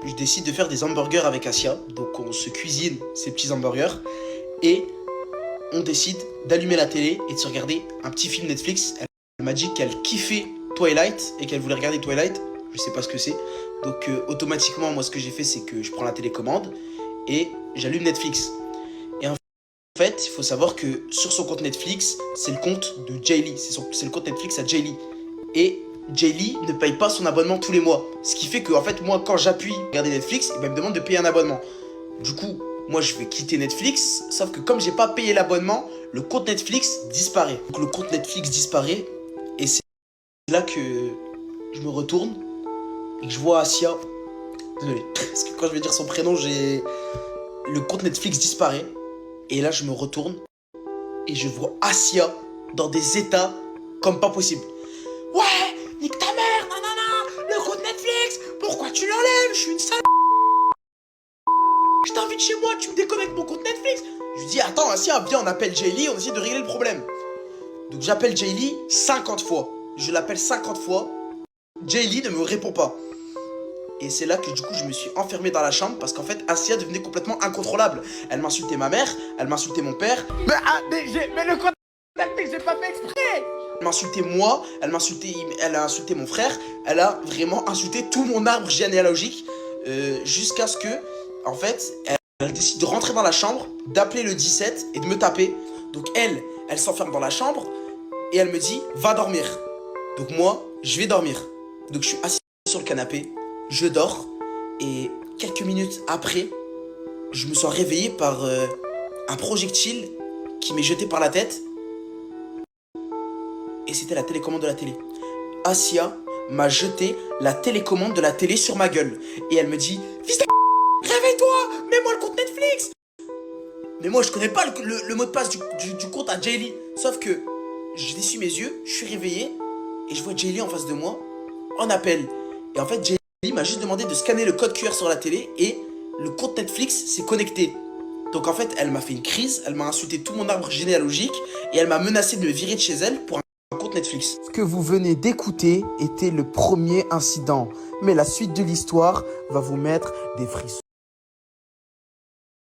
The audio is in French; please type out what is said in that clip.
je décide de faire des hamburgers avec Asia. Donc on se cuisine ces petits hamburgers et on décide d'allumer la télé et de se regarder un petit film Netflix. Elle m'a dit qu'elle kiffait Twilight et qu'elle voulait regarder Twilight. Je sais pas ce que c'est. Donc automatiquement, moi ce que j'ai fait, c'est que je prends la télécommande et j'allume Netflix. Et en fait, il faut savoir que sur son compte Netflix, c'est le compte de Jaylee. C'est le compte Netflix à Jaylee. Et Jaylee ne paye pas son abonnement tous les mois. Ce qui fait que, en fait, moi, quand j'appuie regarder Netflix, il me demande de payer un abonnement. Du coup, moi, je vais quitter Netflix. Sauf que comme j'ai pas payé l'abonnement, le compte Netflix disparaît. Donc le compte Netflix disparaît. Et c'est là que je me retourne et que je vois Asia. Désolé. Parce que quand je vais dire son prénom, le compte Netflix disparaît. Et là, je me retourne et je vois Asia dans des états comme pas possible. Ouais, nique ta mère, nanana, le compte Netflix, pourquoi tu l'enlèves? Je suis une sale. Je t'invite chez moi, tu me déconnectes mon compte Netflix. Je lui dis, attends, Asia, viens, on appelle Jaylee, on essaie de régler le problème. Donc j'appelle Jaylee 50 fois. Je l'appelle 50 fois. Jaylee ne me répond pas. Et c'est là que du coup je me suis enfermé dans la chambre parce qu'en fait Asia devenait complètement incontrôlable. Elle m'insultait ma mère, elle m'insultait mon père. Mais le compte Netflix, j'ai pas fait exprès. Elle m'insultait moi, elle a insulté mon frère, elle a vraiment insulté tout mon arbre généalogique jusqu'à ce que, en fait, elle décide de rentrer dans la chambre, d'appeler le 17 et de me taper. Donc elle s'enferme dans la chambre et elle me dit va dormir. Donc moi, je vais dormir. Donc je suis assis sur le canapé, je dors et quelques minutes après, je me sens réveillé par un projectile qui m'est jeté par la tête. Et c'était la télécommande de la télé. Asia m'a jeté la télécommande de la télé sur ma gueule. Et elle me dit fils de réveille-toi, mets-moi le compte Netflix. Mais moi je connais pas le mot de passe du compte à Jaylee. Sauf que je dessus mes yeux, je suis réveillé et je vois Jaylee en face de moi en appel. Et en fait Jaylee m'a juste demandé de scanner le code QR sur la télé et le compte Netflix s'est connecté. Donc en fait elle m'a fait une crise, elle m'a insulté tout mon arbre généalogique et elle m'a menacé de me virer de chez elle pour un compte Netflix. Ce que vous venez d'écouter était le premier incident, mais la suite de l'histoire va vous mettre des frissons.